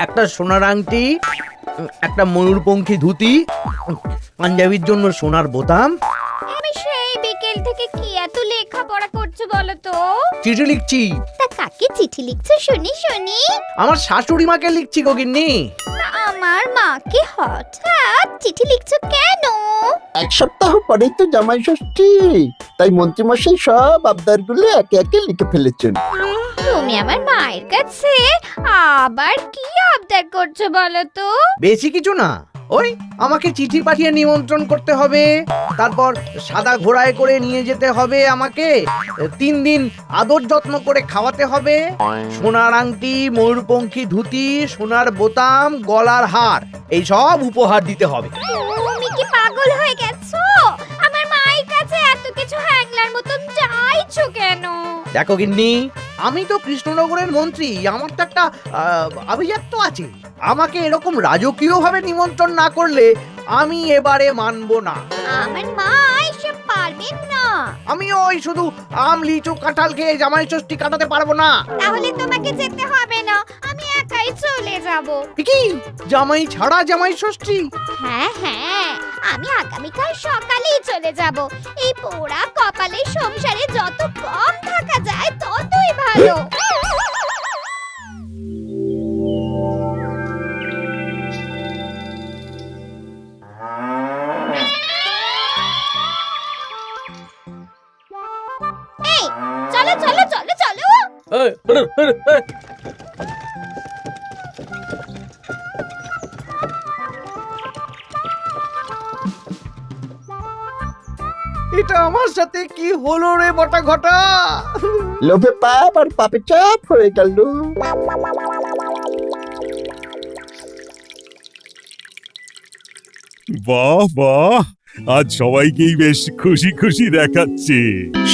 একটা সোনার আংটি, একটা ময়ূরপঙ্খী ধুতি, পাঞ্জাবির জন্য সোনার বোতাম। আমি সেই বিকেল থেকে কি এত লেখাপড়া করছো বলো তো? চিঠি লিখছি। তা কাকে চিঠি লিখছো শুনি শুনি? আমার শাশুড়ি মাকে লিখছি গো গিন্নি। আমার মাকে হঠাৎ চিঠি লিখছো কেন? এক সপ্তাহ পরেই তো জামাই ষষ্ঠী, তাই মন্ত্রীমশাই সব আবদারগুলো একে একে লিখে ফেলেছেন। তুমি আমার মায়ের কাছে আবার কি আবদার করছো বলো তো? বেশি কিছু না, ওই আমাকে চিঠি পাঠিয়ে নিমন্ত্রণ করতে হবে, তারপর সাদা ঘোড়ায় করে নিয়ে যেতে হবে আমাকে, 3 দিন আদর যত্ন করে খাওয়াতে হবে, সোনার আংটি, ময়ূরপঙ্খী ধুতি, সোনার বোতাম, গলার হার, এই সব উপহার দিতে হবে। তুমি কি পাগল হয়ে গেছো? আমার মায়ের কাছে এত কিছু হ্যাংলার মতন চাইছো কেন? দেখো গিন্নি, আমি তো কৃষ্ণনগরের মন্ত্রী, আমার তো একটা আভিজাত্য আছে। আমাকে এরকম রাজকীয় ভাবে নিমন্ত্রণ না করলে আমি এবারে মানবো না। আমার মা এসব পারবেন না। আমি ওই শুধু আম, লিচু, কাঁঠাল খেয়ে জামাই ষষ্ঠী কাটাতে পারবো না। তাহলে তোমাকে যেতে হবে না, আমি একাই চলে যাব। কি জামাই ছাড়া জামাই ষষ্ঠী? হ্যাঁ হ্যাঁ, আমি আগামীকাল সকালেই চলে যাব। এই পোড়া কপালের সংসারে যত কম থাকা যায় ততই ভালো। এই চলো চলো চলো চলো। এটা আমার সাথে কি হলো রে বটা ঘটা? লোভে পাপ আর পাপে চাপ হয়ে গেল। বাহ বাহ, আজ সবাইকেই বেশ খুশি খুশি দেখাচ্ছে।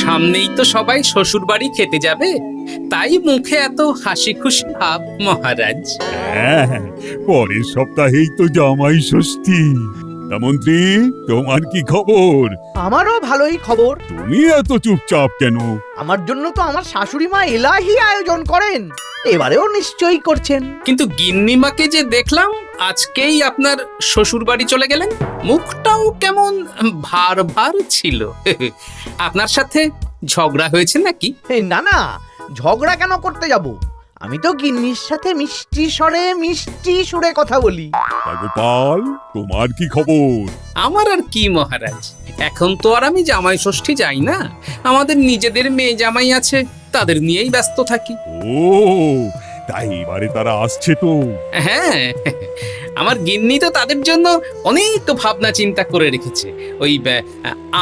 সামনেই তো সবাই শ্বশুর বাড়ি খেতে যাবে, তাই মুখে এত হাসি খুশি ভাব মহারাজ। হ্যাঁ, পরের সপ্তাহেই তো জামাই ষষ্ঠী। তা মন্ত্রী, তোমার কি খবর? আমারও ভালোই খবর। তুমি এত চুপচাপ কেন? আমার জন্য তো আমার শাশুড়ি মা এলাহি আয়োজন করেন, এবারেও নিশ্চয়ই করছেন। কিন্তু গিন্নিমাকে যে দেখলাম আজকেই আপনার শ্বশুর বাড়ি চলে গেলেন, মুখটাও কেমন ভার ভার ছিল। আপনার সাথে ঝগড়া হয়েছে নাকি? এই না না, ঝগড়া কেন করতে যাব? আমি তো গিন্নির সাথে মিষ্টি সুরে কথা বলি। তা গোপাল, তোমার কি খবর? আমার আর কি মহারাজ, এখন তো আর আমি জামাই ষষ্ঠী যাই না, আমাদের নিজেদের মেয়ে জামাই আছে, তাদের নিয়েই ব্যস্ত থাকি। ও, তাই এবারে তারা আসছে তো? হ্যাঁ, আমার গিন্নি তো তাদের জন্য অনেক ভাবনা চিন্তা করে রেখেছে। ওই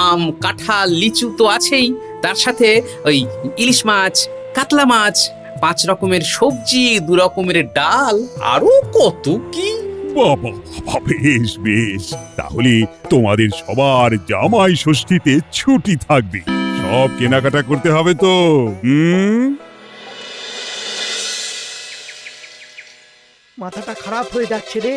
আম, কাঁঠাল, লিচু তো আছেই, তার সাথে ওই ইলিশ মাছ, কাতলা মাছ, 5 রকমের সবজি, 2 রকমের ডাল, আরো কত কি। বাবা বাবা, বেশ বেশ, তাহলে তোমাদের সবার জামাই ষষ্ঠীতে ছুটি থাকবে। সব কেনাকাটা করতে হবে তো। মাথাটা খারাপ হয়ে যাচ্ছে রে,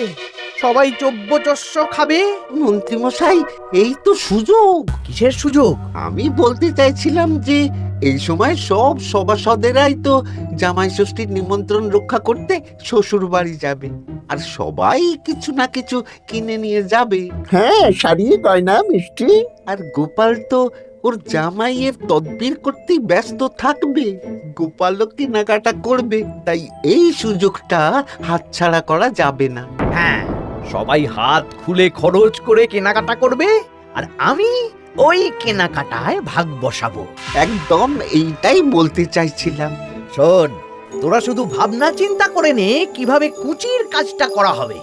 সবাই চব্যচস্য খাবে। মন্ত্রীমশাই, এই তো সুযোগ। কিসের সুযোগ? আমি বলতে চাইছিলাম যে এই সময় সব সভাসদেরাই তো জামাই ষষ্ঠীর নিমন্ত্রণ রক্ষা করতে শ্বশুর বাড়ি যাবে, আর সবাই কিছু না কিছু কিনে নিয়ে যাবে। হ্যাঁ, শাড়ি, গয়না, মিষ্টি। আর গোপাল তো ওর জামাইয়ের তদবির করতেই ব্যস্ত থাকবে, গোপালও কেনাকাটা করবে, তাই এই সুযোগটা হাতছাড়া করা যাবে না। হ্যাঁ, সবাই হাত খুলে খরচ করে কেনাকাটা করবে, আর আমি ওই কেনাকাটায় ভাগ বসাবো। একদম এইটাই বলতে চাইছিলাম। শোন, তোরা শুধু ভাবনা চিন্তা করে নে কিভাবে কুচির কাজটা করা হবে।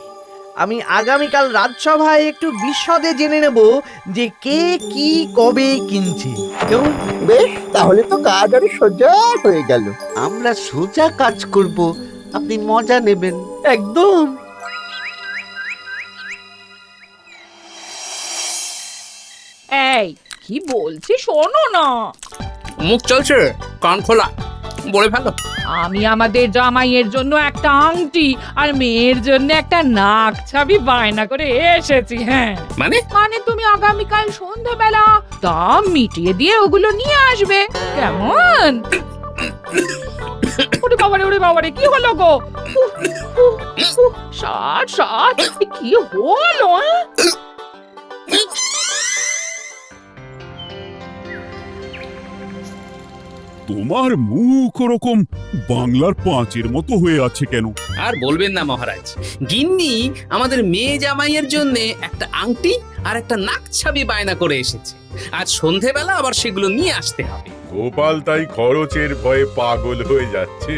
আমি আগামীকাল রাজসভায় একটু বিশদে জেনে নেব যে কে কি কবে কিনছে। কেমন? বেশ, তাহলে তো কাজ আরো সোজা হয়ে গেল। আমরা সোজা কাজ করব, আপনি মজা নেবেন। একদম। এই কি বলছি শোনো না। মুখ চলছে, কান খোলা, বলে ফেলো। আমি আমাদের জামাইয়ের জন্য একটা আংটি আর মেয়ের জন্য একটা নাক ছাবি বায়না করে এসেছি। হ্যাঁ, মানে তুমি আগামীকাল সন্ধ্যাবেলা দাম মিটিয়ে দিয়ে ওগুলো নিয়ে আসবে, কেমন? ওরে বাবারে কি হলো গো? ষাট ষাট কি হলো? তোমার মুখ ওরকম বাংলার পাঁচের মতো হয়ে আছে কেন? আর বলবেন না মহারাজ, গিন্নি আমাদের মেয়ে জামাইয়ের জন্য একটা আংটি আর একটা নাক ছাবি বায়না করে এসেছে। আজ সন্ধেবেলা আবার সেগুলো নিয়ে আসতে হবে। গোপাল তাই খরচের ভয়ে পাগল হয়ে যাচ্ছে।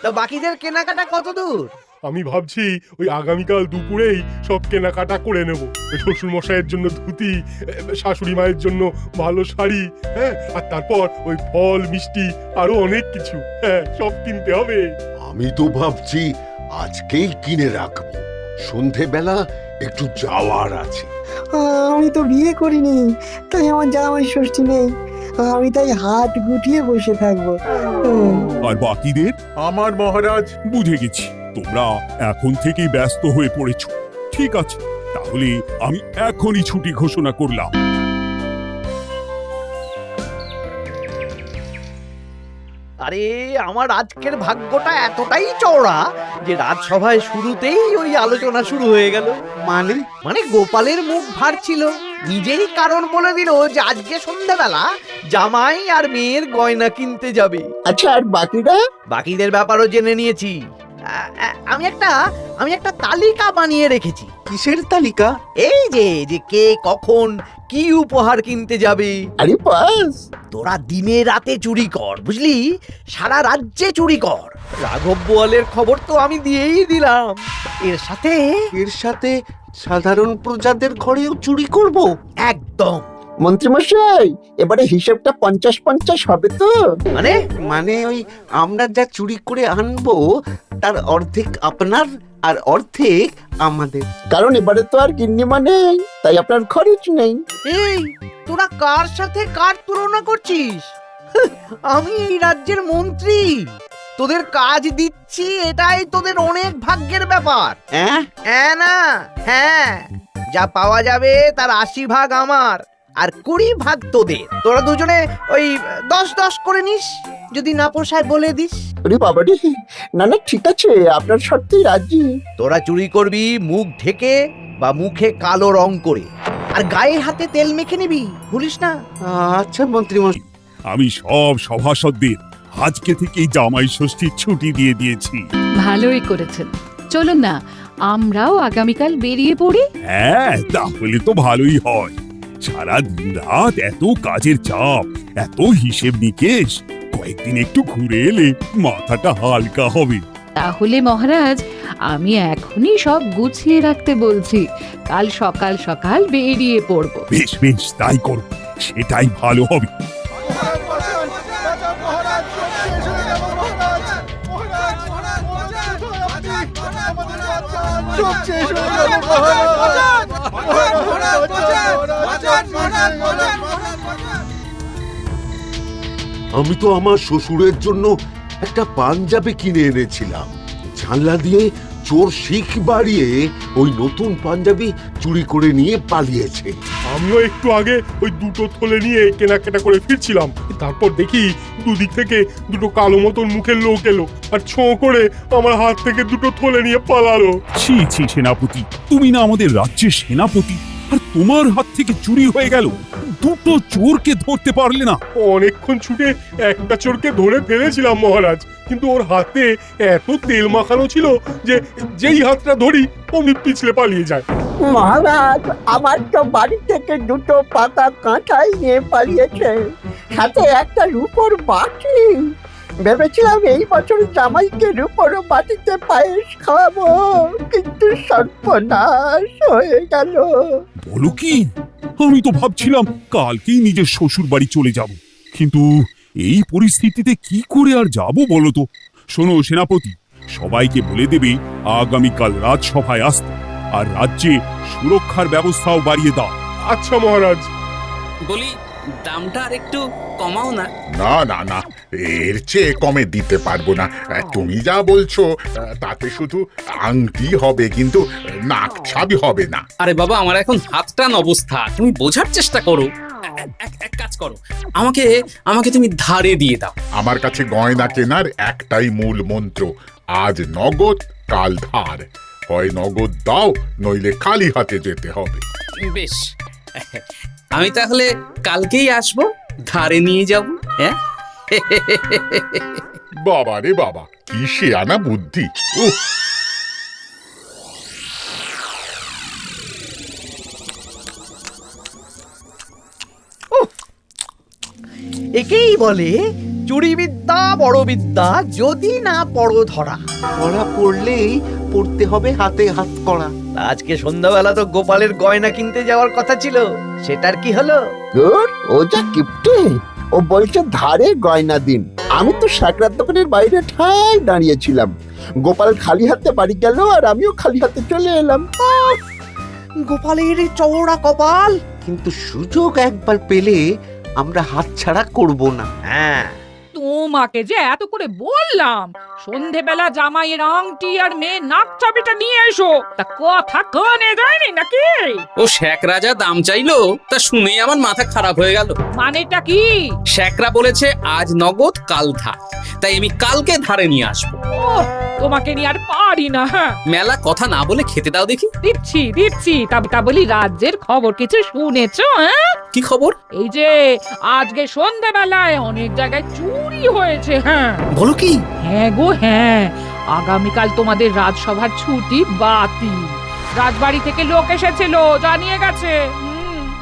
তা বাকিদের কেনাকাটা কত দূর? আমি ভাবছি ওই আগামীকাল দুপুরেই সব কেনাকাটা করে নেব। শ্বশুর মশাইয়ের জন্য ধুতি, শাশুড়ি মায়ের জন্য ভালো শাড়ি, হ্যাঁ, আর তারপর ওই ফল মিষ্টি আরো অনেক কিছু, হ্যাঁ, সব কিনতে হবে। আমি তো ভাবছি আজকেই কিনে রাখবো, সন্ধেবেলা একটু যাওয়ার আছে। আমি তো বিয়ে করিনি, তাই আমার জামাই ষষ্ঠী নেই। আমি তাই হাত গুটিয়ে বসে থাকবো। আর বাকিদের? আমার মহারাজ, বুঝে গেছি তোমরা এখন থেকেই ব্যস্ত হয়ে পড়েছো। ঠিক আছে, তাহলে আমি এখনই ছুটি ঘোষণা করলাম। আরে আমার আজকের ভাগ্যটা এতটাই চওড়া যে রাজসভায় শুরুতেই ওই আলোচনা শুরু হয়ে গেল। মানে মানে গোপালের মুখ ভার ছিল, নিজেই কারণ বলে দিল যে আজকে সন্ধ্যাবেলা জামাই আর মেয়ের গয়না কিনতে যাবে। আচ্ছা, আর বাকিরা? বাকিদের ব্যাপারও জেনে নিয়েছি। আমি একটা তালিকা বানিয়ে রেখেছি। কিসের তালিকা? এই যে কে কখন কি উপহার কিনতে যাবে। আরে বাস, তোরা দিনে রাতে চুরি কর, বুঝলি, সারা রাজ্যে চুরি কর। রাঘব বোয়ালের খবর তো আমি দিয়েই দিলাম। এর সাথে সাধারণ প্রজাদের ঘরেও চুরি করব? একদম। মন্ত্রীমশাই, এবারে হিসেবটা 50-50 হবে তো? মানে ওই আমরা যা চুরি করে আনবো তার অর্ধেক আপনার আর অর্ধেক আমাদের। কারণ এবারে তো আর গিন্নিমা নেই, তাই আপনার খরচ নেই। এই তোরা কার সাথে কার তুলনা করছিস? আমি এই রাজ্যের মন্ত্রী, তোদের কাজ দিচ্ছি, এটাই তোদের অনেক ভাগ্যের ব্যাপার। হ্যাঁ না, হ্যাঁ, যা পাওয়া যাবে তার 80 ভাগ আমার আর 20 ভাগ তোদের। তোরা দুজনে ওই 10-10 করে নিস, যদি না পোষায় বলে দিস। আরে বাবারে, না না, ঠিক আছে, আপনার শর্তেই রাজি। তোরা চুরি করবি মুখ ঢেকে বা মুখে কালো রং করে, আর গায়ে হাতে তেল মেখে নিবি, ভুলিস না। আচ্ছা মন্ত্রী মশাই। আমি সব সভাসদদের আজকে থেকেই জামাই ষষ্ঠীর ছুটি দিয়ে দিয়েছি। ভালোই করেছেন, চলুন না আমরাও আগামীকাল বেরিয়ে পড়ি। হ্যাঁ, তাহলে তো ভালোই হয়। সারা দিন রাত এত কাজের চাপ, এত হিসেব নিকেশ, কয়েকদিন একটু ঘুরে এলে মাথাটা হালকা হবে। তাহলে মহারাজ, আমি এখনই সব গুছিয়ে রাখতে বলছি, কাল সকাল সকাল বেরিয়ে পড়ব। বেশ বেশ, তাই করো, সেটাই ভালো হবে। আমি তো আমার শ্বশুরের জন্য একটা পাঞ্জাবি কিনে এনেছিলাম, জানলা দিয়ে চোর শিখ বাড়িয়ে ওই নতুন পাঞ্জাবি চুরি করে নিয়ে পালিয়েছে। আমিও একটু আগে ওই দুটো থলে নিয়ে কেনাকাটা করে ফিরছিলাম, তারপর দেখি দুদিক থেকে দুটো কালো মতন মুখের লোক এলো আর ছোঁ করে আমার হাত থেকে দুটো থলে নিয়ে পালালো। ছি ছি সেনাপতি, তুমি না আমাদের রাজ্যের সেনাপতি, আর তোমার হাত থেকে চুরি হয়ে গেল? দুটো চোরকে ধরতে পারলে না? অনেকক্ষণ ছুটে একটা চোরকে ধরে ফেলেছিলাম মহারাজ, কিন্তু ওর হাতে এত তেল মাখানো ছিল যে যেই হাতটা ধরি অমনি পিছলে পালিয়ে যায়। মহারাজ, আমার তো বাড়ি থেকে দুটো পাতা কাঁঠাল নিয়ে পালিয়েছে, সাথে একটা রূপোর বাটি। ভেবেছিলাম এই বছর জামাইকে রূপোর বাটিতে পায়েস খাওয়াবো, কিন্তু সর্বনাশ হয়ে গেল। বলো কি? আমি তো ভাবছিলাম কালকেই নিজের শ্বশুর বাড়ি চলে যাব, কিন্তু এই পরিস্থিতিতে কি করে আর যাব বলো তো? শোনো সেনাপতি, সবাইকে বলে দেবে আগামীকাল রাজসভায় আসতে, আর রাজ্যে সুরক্ষার ব্যবস্থাও বাড়িয়ে দাও। আচ্ছা মহারাজ। বলি, দামটা আর একটু কমাও না। না না না, এর চেয়ে কমে দিতে পারবো না। তুমি যা বলছো তাতে শুধু আংটি হবে, কিন্তু নাক ছাবি হবে না। আরে বাবা, আমার এখন হাত টান অবস্থা, তুমি বোঝার চেষ্টা করো। এক কাজ করো, আমাকে আমাকে তুমি ধারে দিয়ে দাও। আমার কাছে গয়না কেনার একটাই মূল মন্ত্র, আজ নগদ কাল ধার। হয় নগদ দাও, নইলে খালি হাতে যেতে হবে। বেশ, আমি তাহলে কালকেই আসবো, ধারে নিয়ে যাব। হ্যাঁ, বাবা রে বাবা, কি শেয়ানা বুদ্ধি! উহ, একেই বলে চুরি বিদ্যা বড় বিদ্যা, যদি না পড়ো ধরা। ধরা পড়লেই পড়তে হবে হাতে হাত করা। আজকে সন্ধ্যাবেলা তো গোপালের গয়না কিনতে যাওয়ার কথা ছিল, সেটার কি হলো? ধুর, ও যা কিপটে, ও বলছে ধারে গয়না দিন। আমি তো সাকরার দোকানের বাইরে ঠায় দাঁড়িয়েছিলাম, গোপাল খালি হাতে বাড়ি গেল আর আমিও খালি হাতে চলে এলাম। গোপালের এই চওড়া কপাল! কিন্তু সুযোগ একবার পেলে আমরা হাতছাড়া করব না। হ্যাঁ, তোমাকে যে এত করে বললাম সন্ধেবেলা জামাইয়ের আংটি আর মেয়ের নাক চাবিটা নিয়ে এসো, তা কথা কানে যায়নি নাকি? ও শেখ রাজা দাম চাইলো, তা শুনেই আমার মাথা খারাপ হয়ে গেল। মানেটা কি? শেখরা বলেছে আজ নগদ কাল ধার, তাই আমি কালকে ধারে নিয়ে আসবো। ওহ, তোমাকে নিয়ে আর পারি না। হ্যাঁ, মেলা কথা না বলে খেতে দাও দেখি। দিচ্ছি তা বলি, রাজ্যের খবর কিছু শুনেছো? হ্যাঁ, কি খবর? এই যে আজকে সন্ধেবেলায় অনেক জায়গায় চুরি হয়েছে। হ্যাঁ, বলো কি? হ্যাঁ গো হ্যাঁ, আগামীকাল তোমাদের রাজসভার ছুটি বাতিল। রাজবাড়ি থেকে লোক এসেছিল, জানিয়ে গেছে।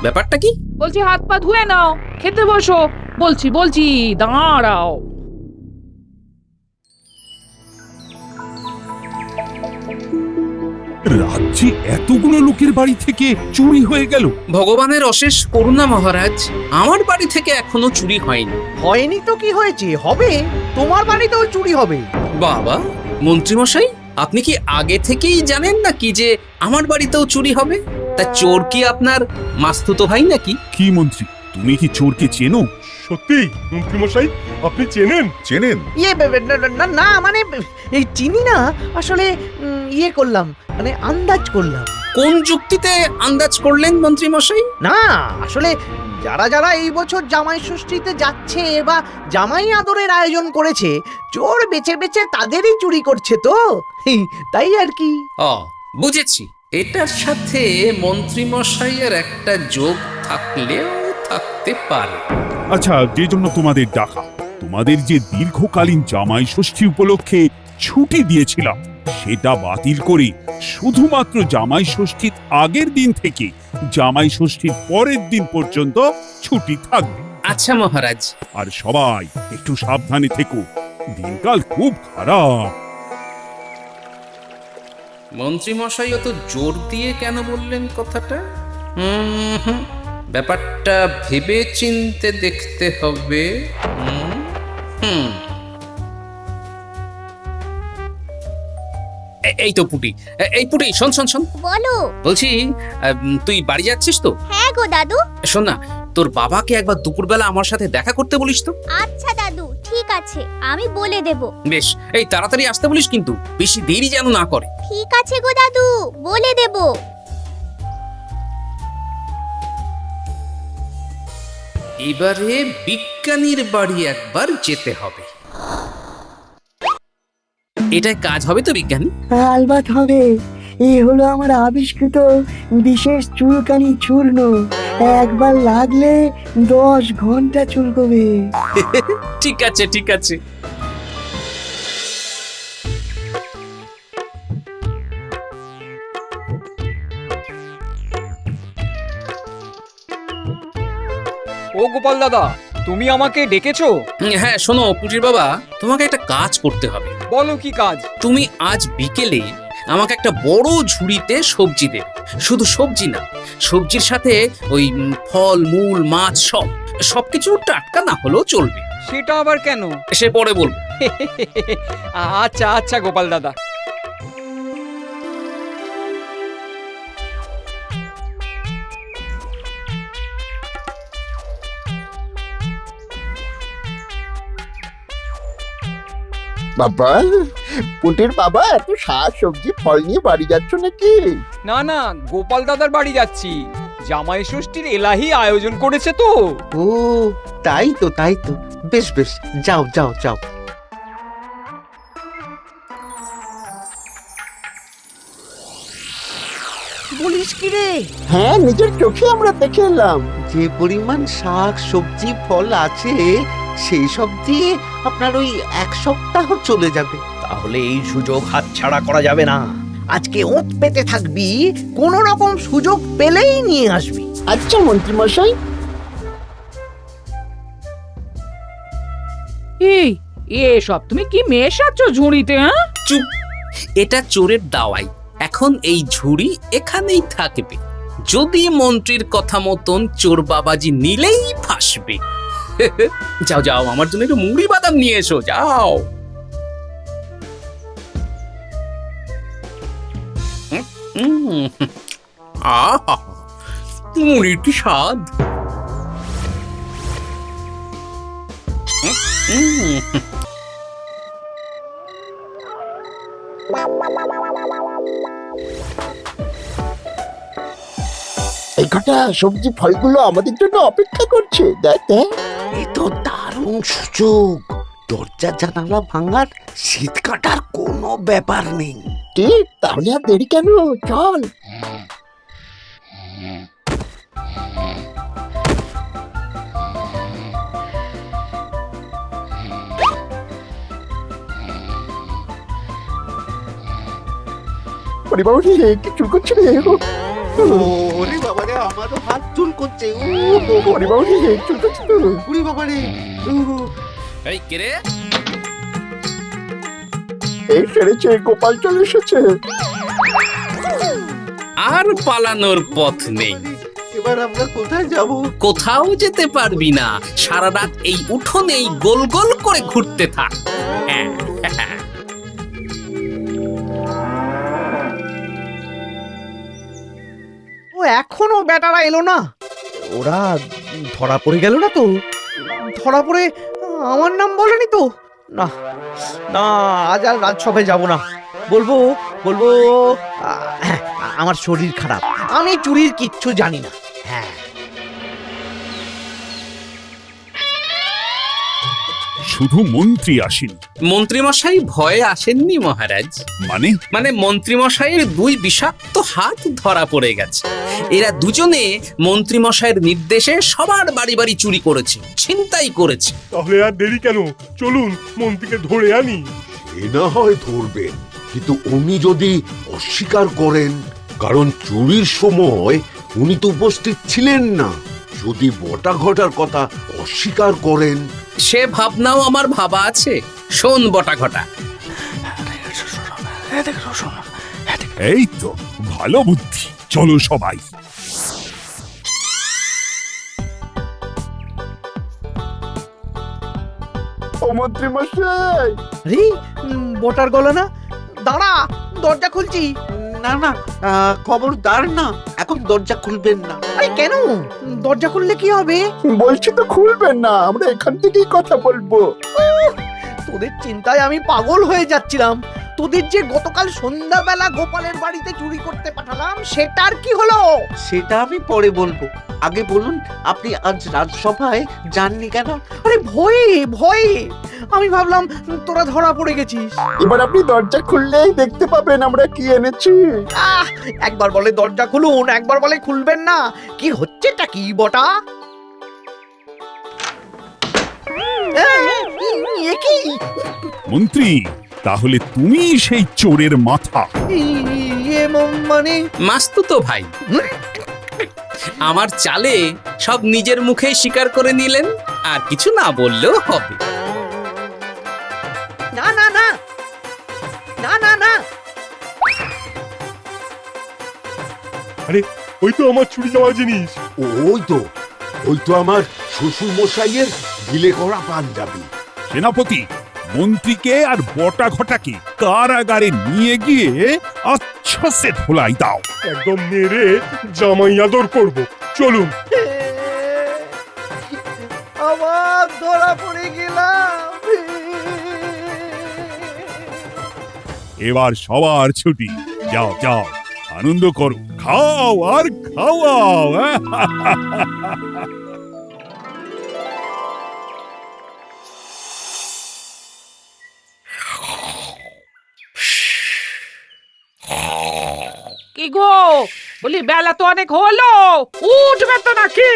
ব্যাপারটা কি? বলছি হাত পা ধুয়ে নাও, খেতে বসো। বলছি দাঁড়াও। রাজ্যে এতগুলো লোকের বাড়ি থেকে চুরি হয়ে গেল। ভগবানের অশেষ করুণা মহারাজ, আমার বাড়ি থেকে এখনো চুরি হয়নি। হয়নি তো কি হয়েছে, হবে। তোমার বাড়িতেও চুরি হবে। বাবা, মন্ত্রীমশাই, আপনি কি আগে থেকেই জানেন নাকি যে আমার বাড়িতেও চুরি হবে? তা চোর কি আপনার মাস্তুতো ভাই নাকি? কি মন্ত্রী, তুমি কি চোরকে চেনো? সত্যি মন্ত্রীমশাই, আপনি চেনেন? চেনেন? না মানে এই চিনি না আসলে, ইয়ে করলাম, মানে আন্দাজ করলাম। কোন যুক্তিতে আন্দাজ করলেন মন্ত্রীমশাই? না আসলে যারা যারা এই বছর জামাই ষষ্ঠীতে যাচ্ছে বা জামাই আদরের আয়োজন করেছে, চোর বেছে বেছে তাদেরই চুরি করছে তো, তাই আর কি। ও, বুঝেছি। এটার সাথে মন্ত্রীমশাইয়ের একটা যোগ থাকলেও থাকতে পারে। আচ্ছা, যে জন্য তোমাদের ডাকা, তোমাদের যে দীর্ঘকালীন জামাই ষষ্ঠী উপলক্ষে ছুটি দিয়েছিলাম, সেটা বাতিল করে শুধুমাত্র জামাই ষষ্ঠীর আগের দিন থেকে জামাই ষষ্ঠীর পরের দিন পর্যন্ত ছুটি থাকবে। আচ্ছা মহারাজ। আর সবাই একটু সাবধানে থেকো, দিনকাল খুব খারাপ। মন্ত্রীমশাই অত জোর দিয়ে কেন বললেন কথাটা? ব্যাপারটা ভেবে চিনতে দেখতে হবে। এই তো পুটি, এই পুটি, শোন। বলো। বলছি, তুই বাড়ি যাচ্ছিস তো? হ্যাঁ গো দাদু। শোন না, তোর বাবাকে একবার দুপুরবেলা আমার সাথে দেখা করতে বলিস তো। আচ্ছা দাদু, ঠিক আছে, আমি বলে দেব। বেশ, এই তাড়াতাড়ি আসতে বলিস, কিন্তু বেশি দেরি যেন না করে। ঠিক আছে গো দাদু, বলে দেব। এবারে বিজ্ঞানীর বাড়ি একবার যেতে হবে। এটাই কাজ হবে তো বিজ্ঞানী? আলবাত হবে। এই হলো আমার আবিষ্কৃত বিশেষ চুলকানি চূর্ণ। একবার লাগলে 10 ঘন্টা চুলকবে। ঠিক আছে। ও গোপাল দাদা, তুমি আমাকে ডেকেছো? হ্যাঁ, শোনো পুটির বাবা, তোমাকে একটা কাজ করতে হবে। বলো কি কাজ? তুমি আজ বিকেলে আমাকে একটা বড় ঝুড়িতে সবজি দেবে। শুধু সবজি না, সবজির সাথে ওই ফল মূল মাছ সবকিছু টাটকা না হলেও চলবে। সেটা আবার কেন? সে পরে বলবো। আচ্ছা গোপাল দাদা। বাবা, পুটির বাবা, এত শাক সবজি ফল নিয়ে বাড়ি যাচ্ছ নাকি? না, গোপাল দাদার বাড়ি যাচ্ছি। জামাই ষষ্ঠীর এলাহি আয়োজন করেছে তো। ও তাই তো তাই তো, বেশ বেশ, যাও যাও যাও। বলিস কি রে? হ্যাঁ, নিজের চোখে আমরা দেখে এলাম। যে পরিমাণ শাক সবজি ফল আছে সেই সব দিয়ে আপনার ওই 1 সপ্তাহ চলে যাবে। তাহলে এই সুযোগ হাতছাড়া করা যাবে না। আজকে ওঁত পেতে থাকবি, কোন রকম সুযোগ পেলেই নিয়ে আসবি। আচ্ছা মন্ত্রী মশাই। এই এসব তুমি কি মেশাচ্ছ ঝুড়িতে? হ্যাঁ, চুপ, এটা চোরের দাওয়াই। এখন এই ঝুড়ি এখানেই থাকবে, যদি মন্ত্রীর কথা মতন চোর বাবাজি নিলেই ফাঁসবে। যাও যাও, আমার জন্য একটু মুড়ি বাদাম নিয়ে এসো, যাও। আহা, মুড়ির কি স্বাদ! এই কটা সবজি ফলগুলো আমাদের জন্য অপেক্ষা করছে, দেখ দেখ। এ তো দারুণ সুযোগ, দরজা জানালা ভাঙার, শীত কাটার কোনো ব্যাপার নেই। ঠিক, তাহলে আর দেরি কেন, চল। বাবা রে, কি চুল করছে রে? ওরে বাবা রে, আমারও হাত চুল করছে। ওরে বাবা রে, চুল করছে তো। ওরে বাবা রে। এই কে রে? এই সেরেছে, গোপাল চলে এসেছে। আর পালানোর পথ নেই। এবার আমরা কোথায় যাব? কোথাও যেতে পারবি না, সারা রাত এই উঠোনেই গোল গোল করে ঘুরতে থাক। ও এখনো বেটারা এলো না। ওরা ধরা পড়ে গেল না তো? ধরা পড়ে আমার নাম বলেনি তো? না না, আজ আর রাজসভায় যাব না। বলবো বলবো আমার শরীর খারাপ, আমি চুরির কিচ্ছু জানি না। হ্যাঁ, শুধু মন্ত্রী আসেন। মন্ত্রীমশাই ভয়ে আসেননি মহারাজ। মানে মন্ত্রীমশাইয়ের 2 বিষাক্ত হাত ধরা পড়ে গেছে। এরা দুজনে মন্ত্রীমশাইয়ের নির্দেশে সবার বাড়ি বাড়ি চুরি করেছে, ছিনতাই করেছে। তাহলে আর দেরি কেন, চলুন মন্ত্রীকে ধরে আনি। এ না হয় ধরবেন, কিন্তু উনি যদি অস্বীকার করেন, কারণ চুরির সময় উনি তো উপস্থিত ছিলেন না, যদি বটা ঘটার কথা অস্বীকার করেন। সে ভাবনাও আমার ভাবা আছে। শোন বটা ঘটা, এই তো ভালো বুদ্ধি, চলো সবাই। ও মন্ত্রী মশাই। আরে বটার গলা না, দাঁড়া, দরজা খুলছি। না না, খবরদার না, এখন দরজা খুলবেন না। আরে কেন? দরজা খুললে কি হবে? বলছি তো খুলবেন না, আমরা এখান থেকেই কথা বলবো। তোদের চিন্তায় আমি পাগল হয়ে যাচ্ছিলাম। তোদের যে গতকাল সন্ধ্যাবেলা গোপালের বাড়িতে চুরি করতে পাঠালাম, সেটার কি হলো? সেটা আমি পরে বলবো, আগে বলুন আপনি আজ রাজসভায় যাননি কেন? আরে ভয়ে ভয়ে, আমি ভাবলাম তোরা ধরা পড়ে গেছিস। এবার আপনি দরজা খুললেই দেখতে পাবেন আমরা কি এনেছি। একবার বলে দরজা খুলুন, একবার বলে খুলবেন না। কি হচ্ছেটা কি বটা? এ কি? মন্ত্রী, তাহলে তুমি সেই চোরের মাথা। মানে মাস্তুতো ভাই, আমার চালে সব নিজের মুখেই স্বীকার করে নিলেন, আর কিছু না বললেও হবে। না না না না না না, আরে ওই তো আমার চুরি যাওয়া জিনিস। ওই তো আমার শ্বশুর মশাইয়ের গিলে করা পাঞ্জাবি। সেনাপতি, মন্ত্রীকে আর বটা ঘটাকে কারাগারে নিয়ে গিয়ে আচ্ছা সে ধোলাই দাও। একদম মেরে জামাই আদর করব, চলুন। আবার ধরা পড়ে গেলাম। এবার সবার ছুটি, যাও যাও, আনন্দ করো, খাও আর খাওয়াও। কি গো, বলি বেলা তো অনেক হলো, উঠবে তো নাকি?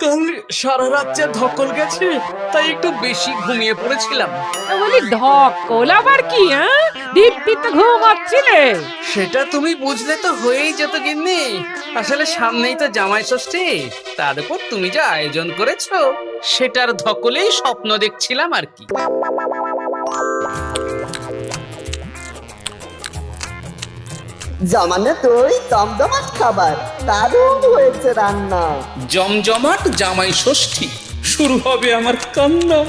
কাল সারা রাত যা ধকল গেছে, তাই একটু বেশি ঘুমিয়ে পড়েছিলাম। বলি ধকল আবার কি? দিব্যি তো ঘুমাচ্ছিলে। সেটা তুমি বুঝলে তো হয়েই যেত গিন্নি। আসলে সামনেই তো জামাই ষষ্ঠী, তার উপর তুমি যা আয়োজন করেছো, সেটার ধকলেই স্বপ্ন দেখছিলাম আর কি। জমানো দই, দমদমাট খাবার, দারুণ হয়েছে রান্না। জমজমাট জামাই ষষ্ঠী, শুরু হবে আমার কান্না।